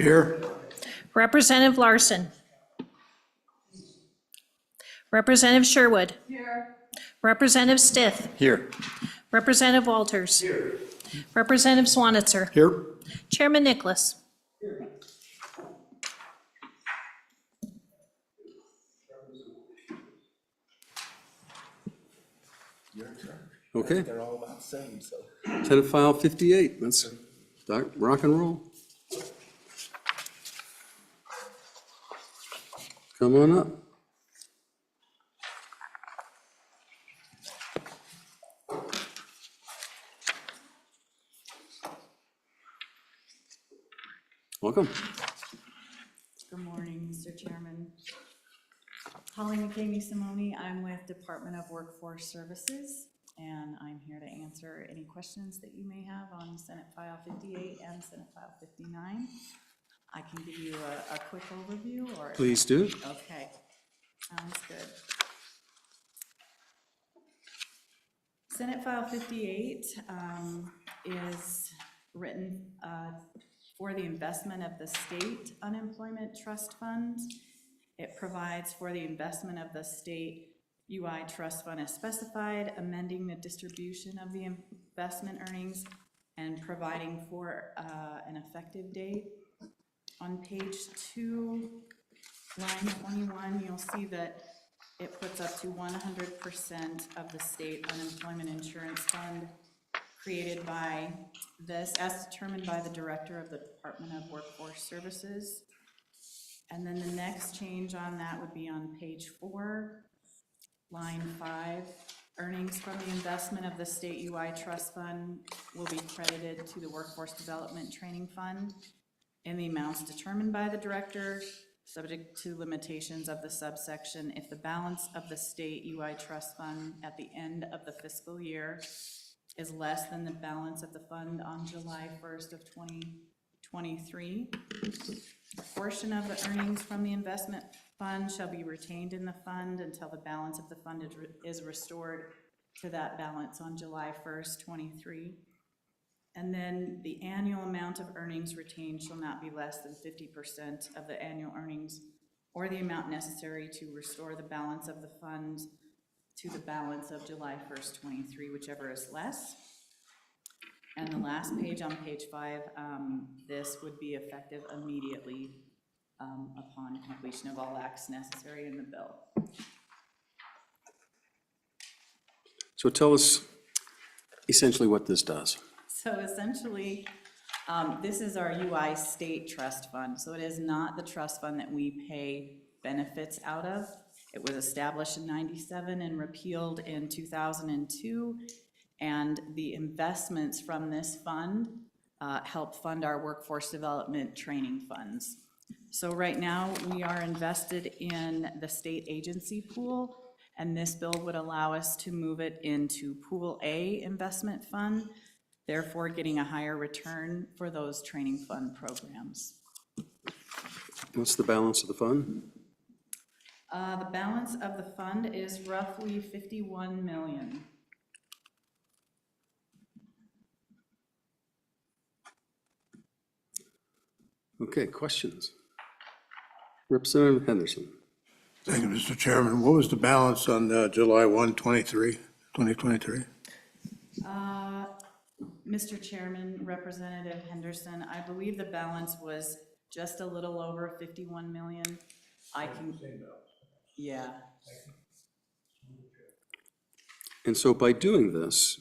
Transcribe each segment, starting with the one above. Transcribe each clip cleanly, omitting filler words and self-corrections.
Here. Representative Larson. Representative Sherwood. Here. Representative Stith. Here. Representative Walters. Representative Swanitzer. Here. Chairman Nicholas. Okay, They're all about the same, so. Senate File 58, let's start rock and roll. Come on up. Welcome. Good morning, Mr. Chairman. Holly McCamey Simone, I'm with Department of Workforce Services, and I'm here to answer any questions that you may have on Senate File 58 and Senate File 59. I can give you a quick overview, or? Please do. Okay, sounds good. Senate File 58 is written for the investment of the State Unemployment Trust Fund. It provides for the investment of the State UI Trust Fund as specified, amending the distribution of the investment earnings, and providing for an effective date. On page 2, line 21, you'll see that it puts up to 100% of the State Unemployment Insurance Fund created by this, as determined by the Director of the Department of Workforce Services. And then the next change on that would be on page 4, line 5. Earnings from the investment of the State UI Trust Fund will be credited to the Workforce Development Training Fund in the amounts determined by the Director, subject to limitations of the subsection. If the balance of the State UI Trust Fund at the end of the fiscal year is less than the balance of the fund on July 1st of 2023, a portion of the earnings from the investment fund shall be retained in the fund until the balance of the fund is restored to that balance on July 1st, 23. And then the annual amount of earnings retained shall not be less than 50% of the annual earnings or the amount necessary to restore the balance of the fund to the balance of July 1st, 23, whichever is less. And the last page on page 5, this would be effective immediately upon completion of all acts necessary in the bill. So tell us essentially what this does. So essentially, this is our UI State Trust Fund. So it is not the trust fund that we pay benefits out of. It was established in '97 and repealed in 2002. And the investments from this fund help fund our workforce development training funds. So right now, we are invested in the state agency pool, and this bill would allow us to move it into Pool A investment fund, therefore getting a higher return for those training fund programs. What's the balance of the fund? The balance of the fund is roughly $51 million. Okay, questions? Representative Henderson. Thank you, Mr. Chairman. What was the balance on July 1, 2023? Mr. Chairman, Representative Henderson, I believe the balance was just a little over 51 million. I can, yeah. And so by doing this,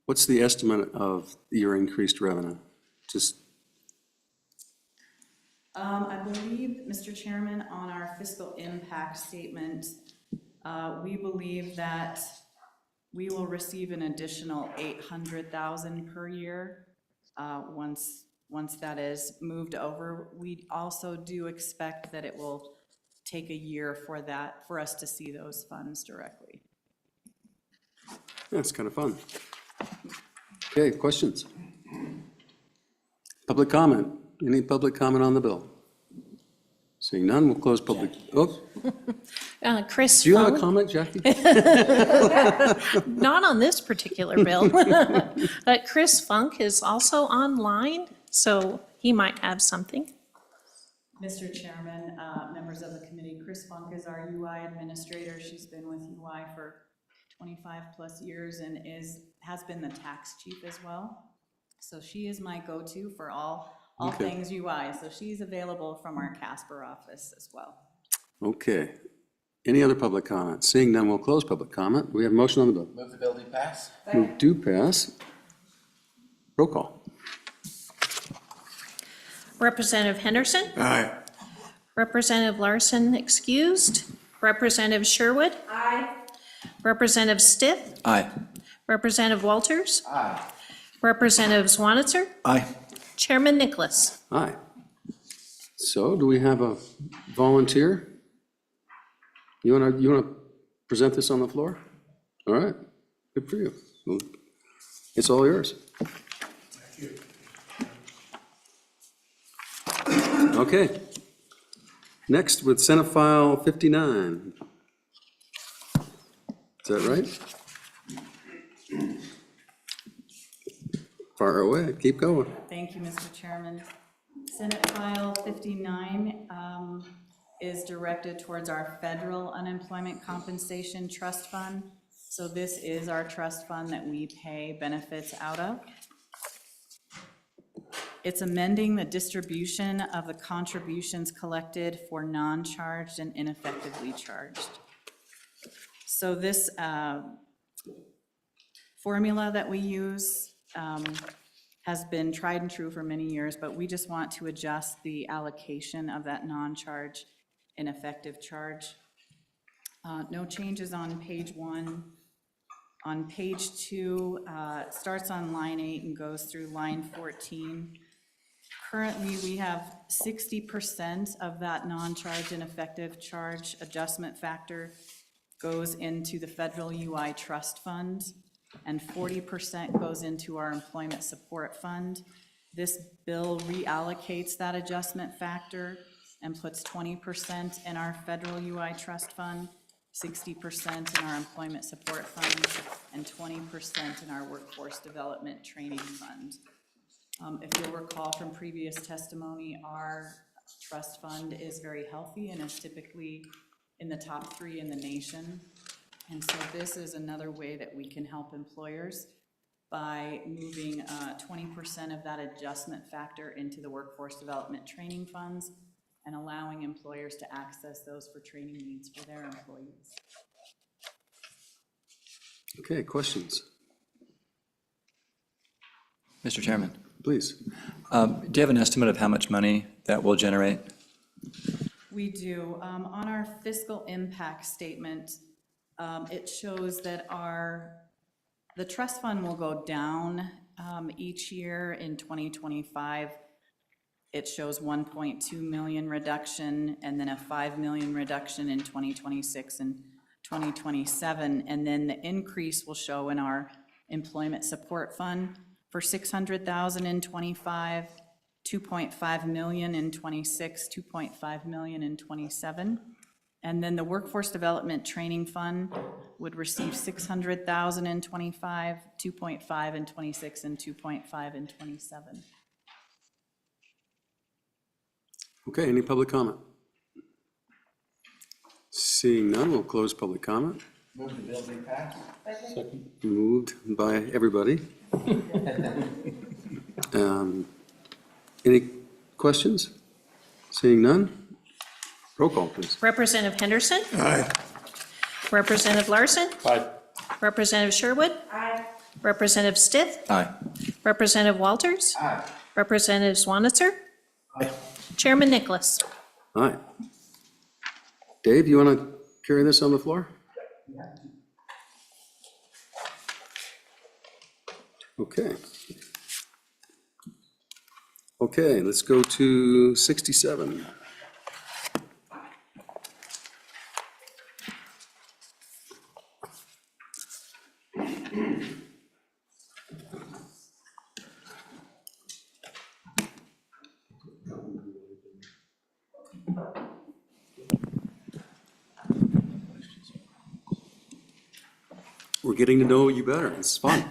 what's the estimate of your increased revenue? Just I believe, Mr. Chairman, on our fiscal impact statement, we believe that we will receive an additional $800,000 per year once that is moved over. We also do expect that it will take a year for us to see those funds directly. That's kind of fun. Okay, questions? Public comment? Any public comment on the bill? Seeing none, we'll close public. Oh, Chris do you have a Funk, comment, Jackie? not on this particular bill. But Chris Funk is also online, so He might have something. Mr. Chairman, members of the committee, Chris Funk is our UI administrator. She's been with UI for 25-plus years and has been the tax chief as well. So she is my go-to for all Okay. things UI. So she's available from our Casper office as well. Okay. Any other public comment? Seeing none, we'll close public comment. We have a motion on the bill. Move the bill do pass. Move do pass. Roll call. Representative Henderson? Aye. Representative Larson excused. Representative Sherwood? Aye. Representative Stith? Aye. Representative Walters? Aye. Representative Swanitzer? Aye. Chairman Nicholas? Aye. So do we have a volunteer? You wanna present this on the floor? All right, good for you. It's all yours. Okay. Next with Senate File 59. Is that right? Far away, keep going. Thank you, Mr. Chairman. Senate File 59 is directed towards our federal unemployment compensation trust fund. So this is our trust fund that we pay benefits out of. It's amending the distribution of the contributions collected for non-charged and ineffectively charged. So this formula that we use has been tried and true for many years, but we just want to adjust the allocation of that non-charge ineffective charge. No changes on page 1. On page 2, it starts on line 8 and goes through line 14. Currently, we have 60% of that non-charge ineffective charge adjustment factor goes into the federal UI trust fund, and 40% goes into our employment support fund. This bill reallocates that adjustment factor and puts 20% in our federal UI trust fund, 60% in our employment support fund, and 20% in our workforce development training fund. If you'll recall from previous testimony, our trust fund is very healthy and is typically in the top 3 in the nation. And so this is another way that we can help employers by moving 20% of that adjustment factor into the workforce development training funds and allowing employers to access those for training needs for their employees. Okay, questions? Mr. Chairman, Please. do you have an estimate of how much money that will generate? We do. On our fiscal impact statement, it shows that the trust fund will go down each year. In 2025. It shows 1.2 million reduction and then a 5 million reduction in 2026 and 2027. And then the increase will show in our employment support fund for 600,000 in 25, 2.5 million in 26, 2.5 million in 27. And then the workforce development training fund would receive 600,000 in 25, 2.5 in 26, and 2.5 in 27. Okay, any public comment? Seeing none, we'll close public comment. Move the bill do pass. Moved by everybody. Any questions? Seeing none? Roll call, please. Representative Henderson? Aye. Representative Larson? Aye. Representative Sherwood? Aye. Representative Stith? Aye. Representative Walters? Aye. Representative Swanitzer? Chairman Nicholas? Aye. Dave, you want to carry this on the floor? Okay. Okay, let's go to 67. We're getting to know you better. It's fun.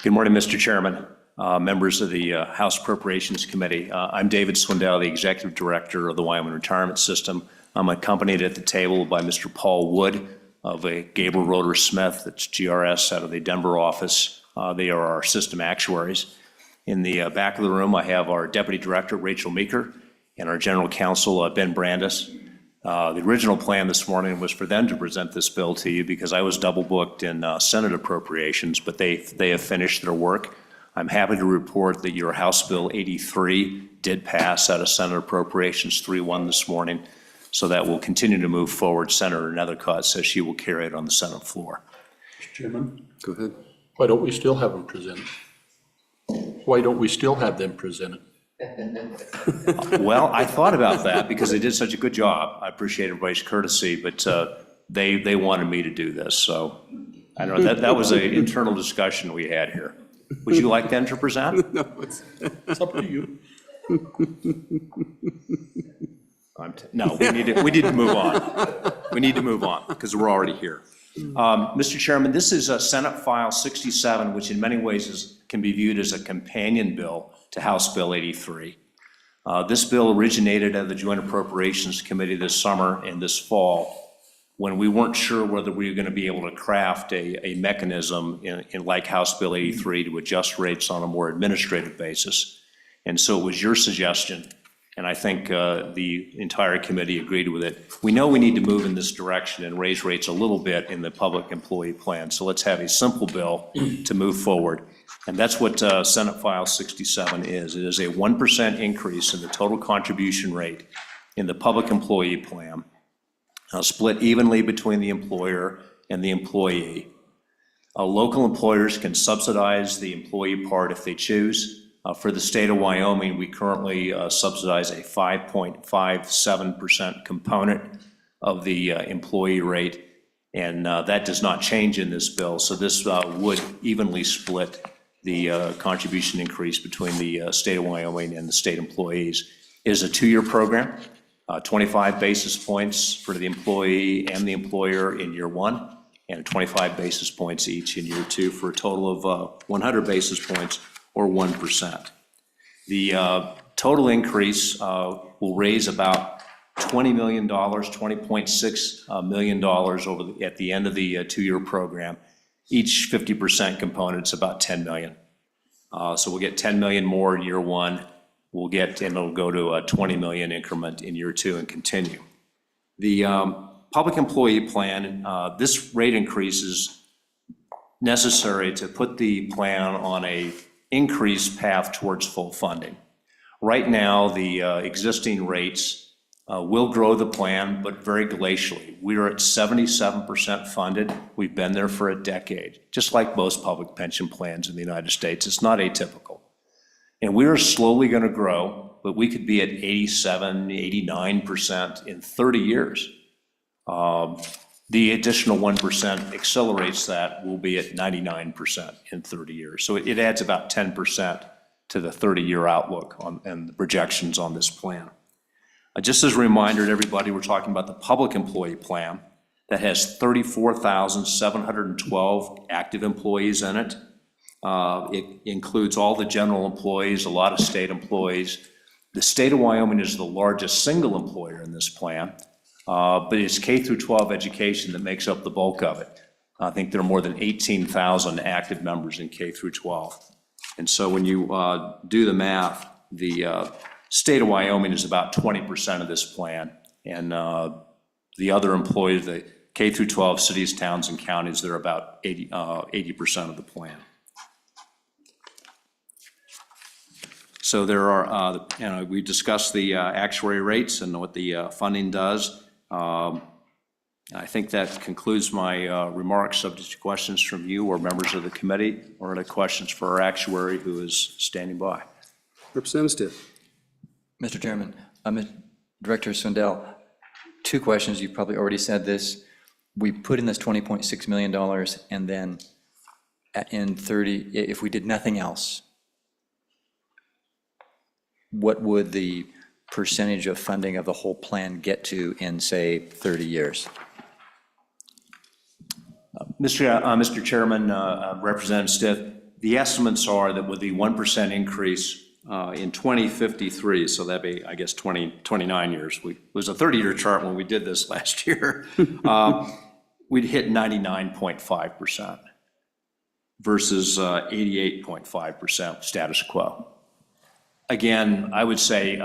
Good morning, Mr. Chairman. members of the House Appropriations Committee. I'm David Swindell, the Executive Director of the Wyoming Retirement System. I'm accompanied at the table by Mr. Paul Wood of Gabriel Roeder Smith, that's GRS out of the Denver office. They are our system actuaries. In the back of the room, I have our Deputy Director, Rachel Meeker, and our General Counsel, Ben Brandis. The original plan this morning was for them to present this bill to you because I was double booked in Senate Appropriations, but they have finished their work. I'm happy to report that your House Bill 83 did pass out of Senate Appropriations 3-1 this morning, so that will continue to move forward. Senator Nethercott says she will carry it on the Senate floor. Mr. Chairman, Go ahead. why don't we still have them presented? Why don't we still have them presented? Well, I thought about that because they did such a good job. I appreciate everybody's courtesy, but they wanted me to do this, so I don't know, that was an internal discussion we had here. Would you like them to present? No, it's, It's up to you. No, we need to move on. We need to move on because we're already here. Mr. Chairman, this is Senate File 67, which in many ways can be viewed as a companion bill to House Bill 83. This bill originated at the Joint Appropriations Committee this summer and this fall when we weren't sure whether we were going to be able to craft a mechanism in like House Bill 83 to adjust rates on a more administrative basis. And so it was your suggestion, and I think the entire committee agreed with it. We know we need to move in this direction and raise rates a little bit in the public employee plan. So let's have a simple bill to move forward. And that's what Senate File 67 is. It is a 1% increase in the total contribution rate in the public employee plan, split evenly between the employer and the employee. Local employers can subsidize the employee part if they choose. For the state of Wyoming, we currently subsidize a 5.57% component of the employee rate, and that does not change in this bill. So this would evenly split the contribution increase between the state of Wyoming and the state employees. It is a 2-year program, 25 basis points for the employee and the employer in year 1, and 25 basis points each in year 2 for a total of 100 basis points or 1%. The total increase will raise about $20 million, $20.6 million at the end of the 2-year program. Each 50% component is about $10 million. So we'll get $10 million more in year 1. We'll get, and it'll go to a $20 million increment in year 2 and continue. The public employee plan, this rate increase is necessary to put the plan on a increased path towards full funding. Right now, the existing rates will grow the plan, but very glacially. We are at 77% funded. We've been there for a decade, just like most public pension plans in the United States. It's not atypical. And we are slowly going to grow, but we could be at 87, 89% in 30 years. The additional 1% accelerates that. We'll be at 99% in 30 years. So it adds about 10% to the 30-year outlook and the projections on this plan. Just as a reminder to everybody, we're talking about the public employee plan that has 34,712 active employees in it. It includes all the general employees, a lot of state employees. The state of Wyoming is the largest single employer in this plan, but it's K through 12 education that makes up the bulk of it. I think there are more than 18,000 active members in K through 12. And so when you do the math, the state of Wyoming is about 20% of this plan, and the other employees, the K through 12 cities, towns, and counties, they're about 80% of the plan. So there are, we discussed the actuary rates and what the funding does. I think that concludes my remarks, subject to questions from you or members of the committee, or any questions for our actuary who is standing by. Representative. Mr. Chairman, Director Swindell, 2 questions. You've probably already said this. We put in this $20.6 million, and then in 30, if we did nothing else, what would the percentage of funding of the whole plan get to in, say, 30 years? Mr. Chairman, Representative Stiff, The estimates are that with the 1% increase in 2053, so that'd be, I guess, 29 years. It was a 30-year chart when we did this last year. We'd hit 99.5% versus 88.5% status quo. Again, I would say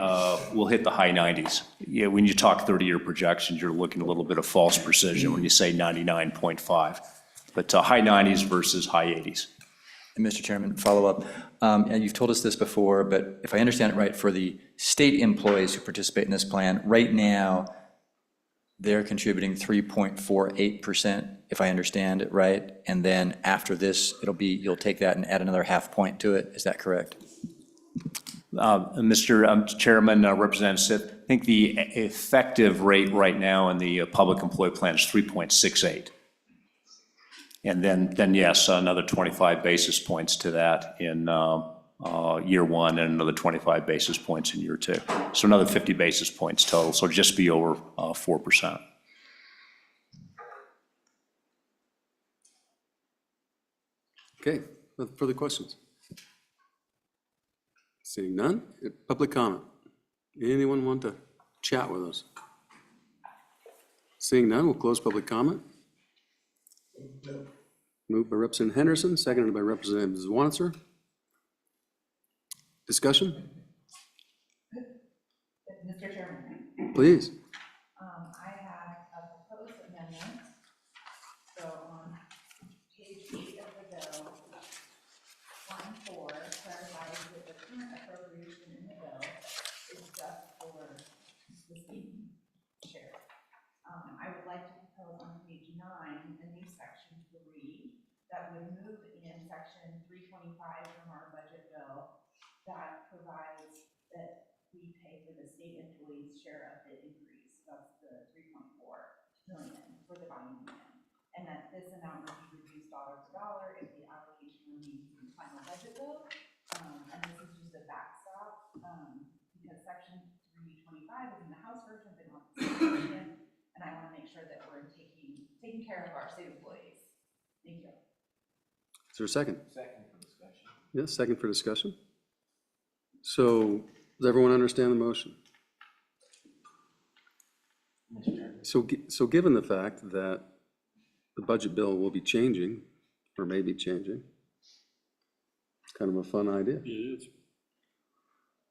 we'll hit the high 90s. Yeah, when you talk 30-year projections, you're looking a little bit of false precision when you say 99.5, but high 90s versus high 80s. And Mr. Chairman, follow up. And you've told us this before, but if I understand it right, for the state employees who participate in this plan, right now, they're contributing 3.48%, if I understand it right. And then after this, you'll take that and add another half point to it. Is that correct? Mr. Chairman, Representative, I think the effective rate right now in the public employee plan is 3.68. And then yes, another 25 basis points to that in year one and another 25 basis points in year two. So another 50 basis points total, so just be over 4%. Okay, further questions? Seeing none, public comment. Anyone want to chat with us? Seeing none, we'll close public comment. Moved by Representative Henderson, seconded by Representative Zwanitzer. Discussion? Mr. Chairman, Please. I have a proposed amendment. So on page 8 of the bill, line 4 clarifies that the current appropriation in the bill is just for the state share. I would like to propose on page 9 a new section 3 that would move in section 325 from our budget bill that provides that we pay for the state employees' share of the increase. That's the 3.4 million for the buying plan. And that this amount would be reduced dollar for dollar if the allocation remains in the final budget bill. And this is just a backstop because section 325 is in the House version, but not the Senate version. And I want to make sure that we're taking care of our state employees. Thank you. Is there a second? Second for discussion. Yes, second for discussion. So, does everyone understand the motion? Mr. Chairman. So given the fact that the budget bill will be changing, or may be changing, it's kind of a fun idea. It is.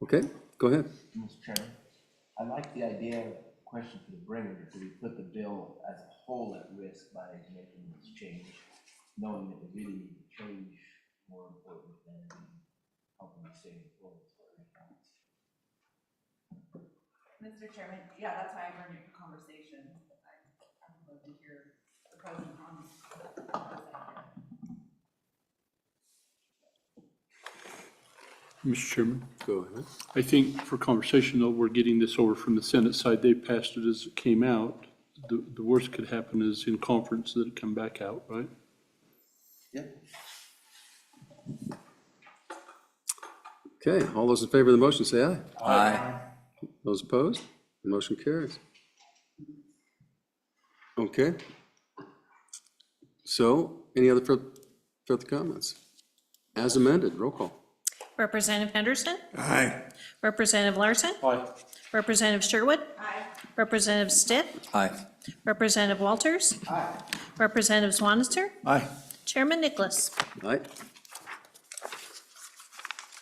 Okay, go ahead. Mr. Chairman, I like the idea, question for the bringer, do we put the bill as a whole at risk by making this change, knowing that the really change more important than helping the state employees? Mr. Chairman, yeah, that's why I bring it for conversation. I would love to hear the pros and cons. Mr. Chairman, Go ahead. I think for conversation, though, we're getting this over from the Senate side. They passed it as it came out. The worst could happen is in conference that it come back out, right? Yeah. Okay, all those in favor of the motion, say aye. Aye. Those opposed? The motion carries. Okay. So, any other further comments? As amended, roll call. Representative Henderson? Aye. Representative Larson? Aye. Representative Sherwood? Aye. Representative Stitt? Aye. Representative Walters? Aye. Representative Zwanitzer? Aye. Chairman Nicholas? Aye.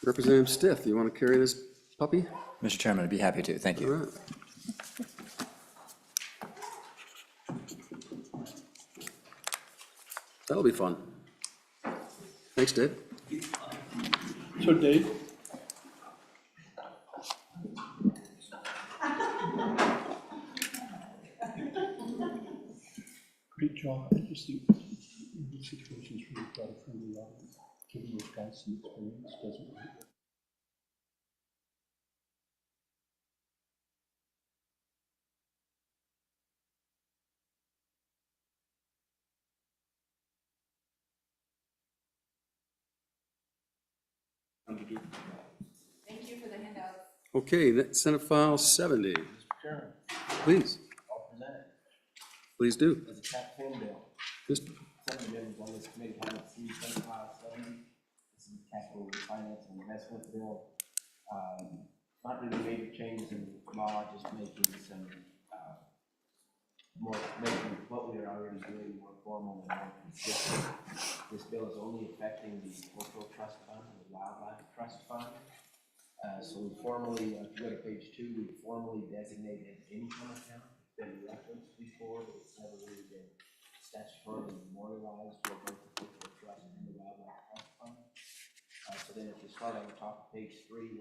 Representative Stiff, you want to carry this puppy? Mr. Chairman, I'd be happy to. Thank All you. right. That'll be fun. Thanks, Dave. So Dave? Great job. I just think in these situations where you've got a friendly audience, giving those guys some experience doesn't hurt. Thank you for the handouts. Okay, Senate File 70. Chairman, Please, I'll present it please do. as a tax form bill. Just Some of the members on this committee haven't seen Senate File 70. This capital finance and investment bill. Not really major changes in the law, just making some, making what we are already doing more formal and more consistent. This bill is only affecting the cultural trust fund and the wildlife trust fund. So we formally, if you go to page 2, we formally designated income account. It's been referenced before, but it's never really been statutorily memorialized for both the cultural trust and the wildlife trust fund. So then if you start on the top of page 3,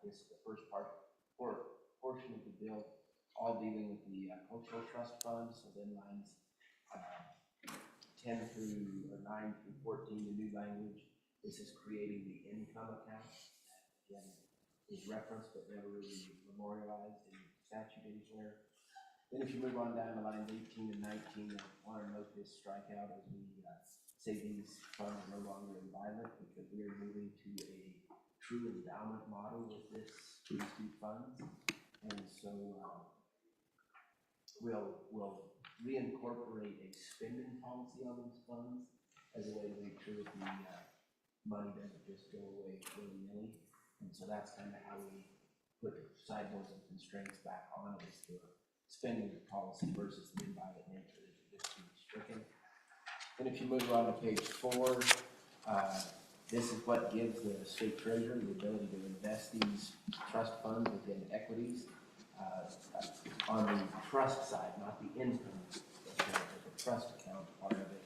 this is the first portion of the bill, all dealing with the cultural trust fund. So then lines 9 through 14, the new language. This is creating the income account. Again, is referenced but never really memorialized in statute anywhere. Then if you move on down to lines 18 and 19, I want to note this strikeout as we say these funds are no longer environment, because we are moving to a true endowment model with these two funds. And so we'll reincorporate a spending policy on these funds as a way to make sure that the money doesn't just go away willy-nilly. And so that's kind of how we put sideboards and constraints back on it, is the spending policy versus the inviolate nature that just being stricken. And if you move on to page 4, this is what gives the state treasurer the ability to invest these trust funds within equities on the trust side, not the income account, but the trust account part of it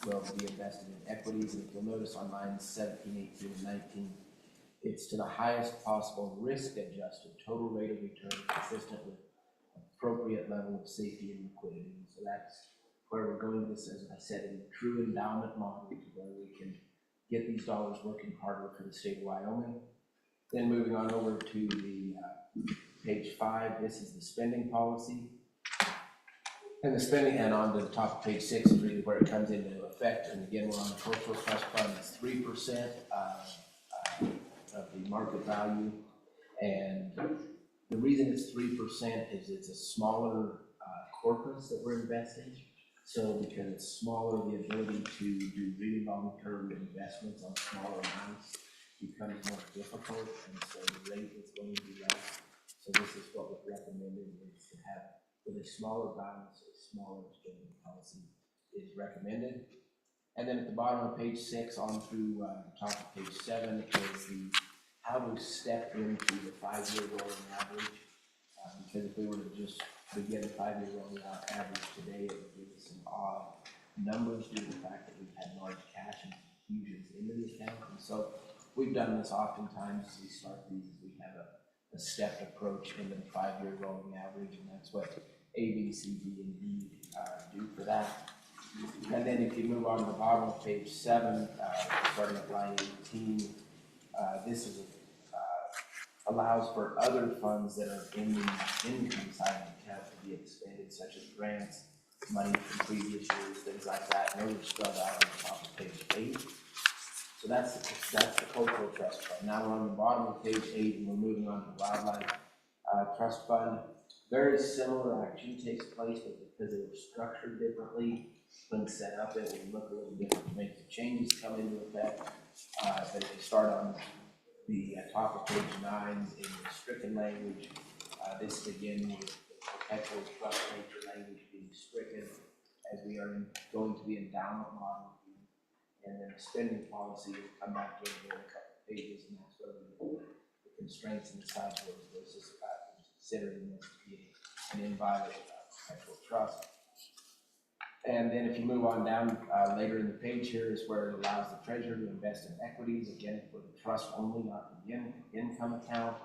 will be invested in equities. And if you'll notice on lines 17, 18, and 19, it's to the highest possible risk-adjusted total rate of return consistent with appropriate level of safety and liquidity. And so that's where we're going with this, as I said, in a true endowment model, to where we can get these dollars working harder for the state of Wyoming. Then moving on over to the page 5, this is the spending policy. And the spending, and on to the top of page 6 is really where it comes into effect. And again, we're on the cultural trust fund. It's 3% of the market value. And the reason it's 3% is it's a smaller corpus that we're investing. So because it's smaller, the ability to do really long-term investments on smaller amounts becomes more difficult, and so the rate is going to be less. So this is what we're recommending, is to have, with a smaller balance, a smaller spending policy is recommended. And then at the bottom of page 6 on through the top of page 7 is the how to step into the 5-year rolling average. Because if we were to just begin the 5-year rolling average today, it would give us some odd numbers due to the fact that we've had large cash infusions into the account. And so we've done this oftentimes as we start these. We have a stepped approach into the 5-year rolling average, and that's what A, B, C, D, and E do for that. And then if you move on to the bottom of page 7, starting at line 18, this is allows for other funds that are in the income side of the account to be expended, such as grants, money from previous years, things like that. And those are spelled out on the top of page 8. So that's the cultural trust fund. Now we're on the bottom of page 8, and we're moving on to the wildlife trust fund. Very similar action takes place, but because they were structured differently, when set up, it will look a little different to make the changes come into effect. But if you start on the top of page 9 in the stricken language, this again with the perpetual trust nature language being stricken, as we are going to the endowment model, and then the spending policy will come back in here in a couple of pages, and that's where the constraints in the sideboards versus considering this to be an inviolate perpetual trust. And then if you move on down later in the page here is where it allows the treasurer to invest in equities, again for the trust only, not the income account.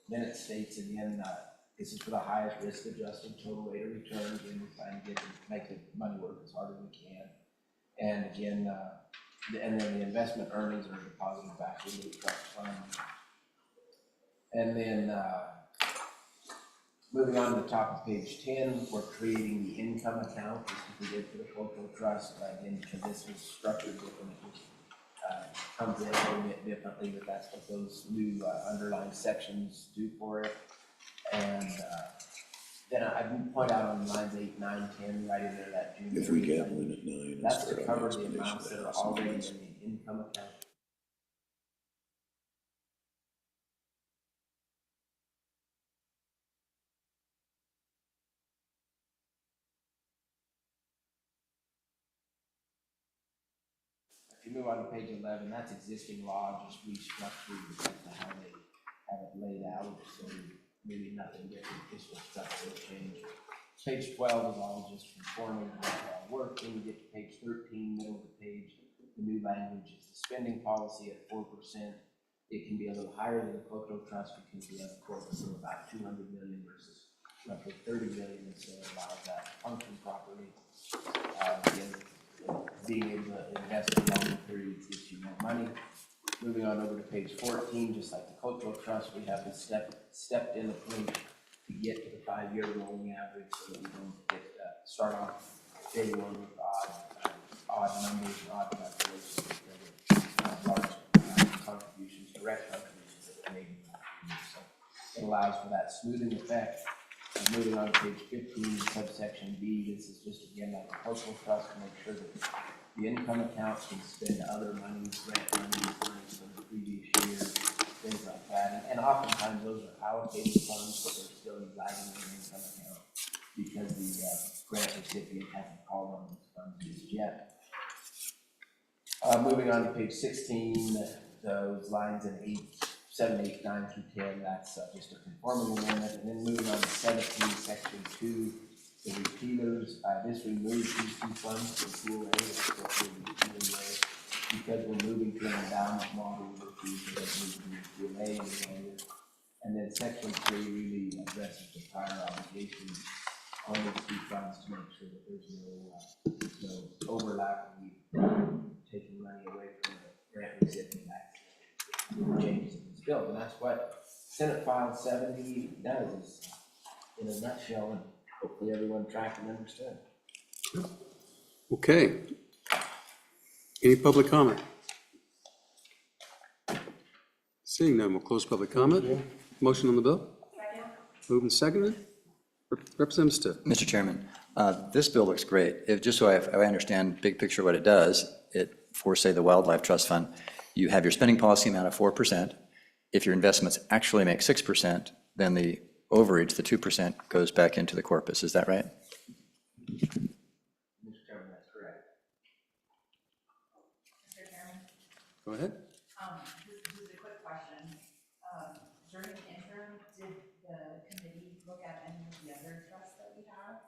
Then it states again, this is for the highest risk adjusted total rate of return. Again, we're trying to make the money work as hard as we can. And again, and then the investment earnings are deposited back into the trust fund. And then moving on to the top of page 10, we're creating the income account, just as we did for the cultural trust. Again, because this was structured different, it just comes in a little bit differently, but that's what those new underlined sections do for it. And then I do point out on lines 8, 9, 10, right in there, that June. If we get one at 9. That's to cover the amounts that are already in the income account. if you move on to page 11, that's existing law, just restructured because of how they have it laid out, so maybe nothing different, just a structural change. Page 12 is all just conforming with work. Then you get to page 13, middle of the page, the new language is the spending policy at 4%. It can be a little higher than the cultural trust because we have a corpus of about 200 million versus roughly 30 million, and so it allows that to function properly. Being able to invest in longer periods gives you more money. Moving on over to page 14, just like the cultural trust, we have the stepped in approach to get to the 5-year rolling average so that we don't start off day one with odd numbers and odd calculations because of large contributions, direct contributions that are made in that year. So it allows for that smoothing effect. Moving on to page 15, subsection B, this is just again like a cultural trust to make sure that the income accounts can spend other monies, grant monies, from the previous year, things like that. And oftentimes those are allocated funds, but they're still residing in the income account because the grant recipient hasn't called on those funds just yet. Moving on to page 16, those lines in 7, 8, 9 through 10, that's just a conforming amendment. And then moving on to 17, section 2, the repealers. This removes these 2 funds from pool A, that's what we're repealing there. Because we're moving to an endowment model, we're using pool A anymore. And then section 3 really addresses the prior obligations on these 2 funds to make sure that there's no overlap and taking money away from the grant recipient changes in this bill. And that's what Senate File 70 does, is in a nutshell, and hopefully everyone tracked and understood. Okay. Any public comment? Seeing none, we'll close public comment. Motion on the bill? Second. Moved and seconded. Representative Stitt. Mr. Chairman, this bill looks great. Just so I understand big picture what it does, for say the Wildlife Trust Fund, you have your spending policy amount of 4%. If your investments actually make 6%, then the overage, the 2%, goes back into the corpus. Is that right? Mr. Chairman, that's correct. Mr. Chairman, Go ahead. just a quick question. During the interim, did the committee look at any of the other trusts that we have?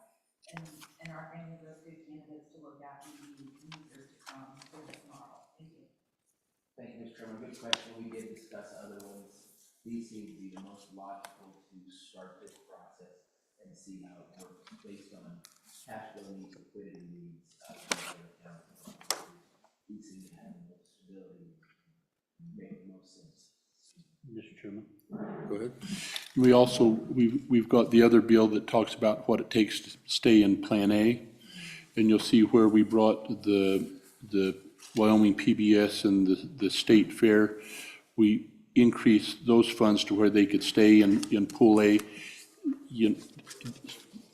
And are any of those good candidates to look at in the years to come for this model? Thank you. Thank you, Mr. Chairman. Good question. We did discuss other ones. These seem to be the most logical to start this process and see how it works based on cash flow needs, liquidity needs, these seem to have the most stability, make the most sense. Mr. Chairman. Go ahead. We also, we've got the other bill that talks about what it takes to stay in Plan A. And you'll see where we brought the Wyoming PBS and the state fair. We increased those funds to where they could stay in Pool A.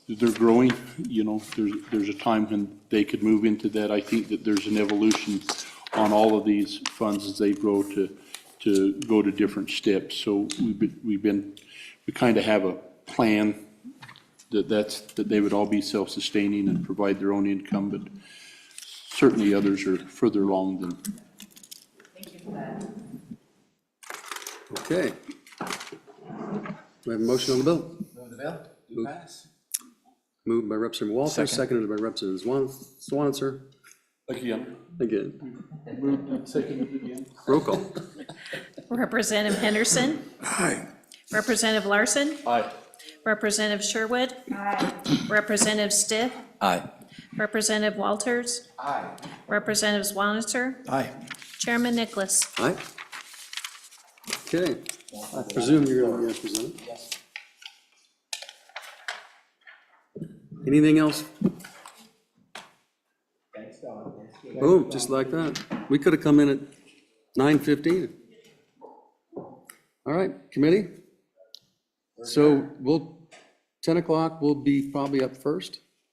They're growing, there's a time when they could move into that. I think that there's an evolution on all of these funds as they grow to go to different steps. So we kind of have a plan that they would all be self-sustaining and provide their own income, but certainly others are further along than. Thank you for that. Okay. We have a motion on the bill. Move the bill. Do pass. Moved by Representative Walters, Second. seconded by Representative Swanitzer. Again. Again. Moved and seconded again. Roll call. Representative Henderson. Aye. Representative Larson. Aye. Representative Sherwood. Representative Stitt. Aye. Representative Walters. Aye. Representative Swanitzer. Aye. Chairman Nicholas. Aye. Okay. I presume you're going to present. Yes. Anything else? Thanks, Don. Thanks. Boom, just like that. We could have come in at 9:15. All right, committee? So 10 o'clock will be probably up first.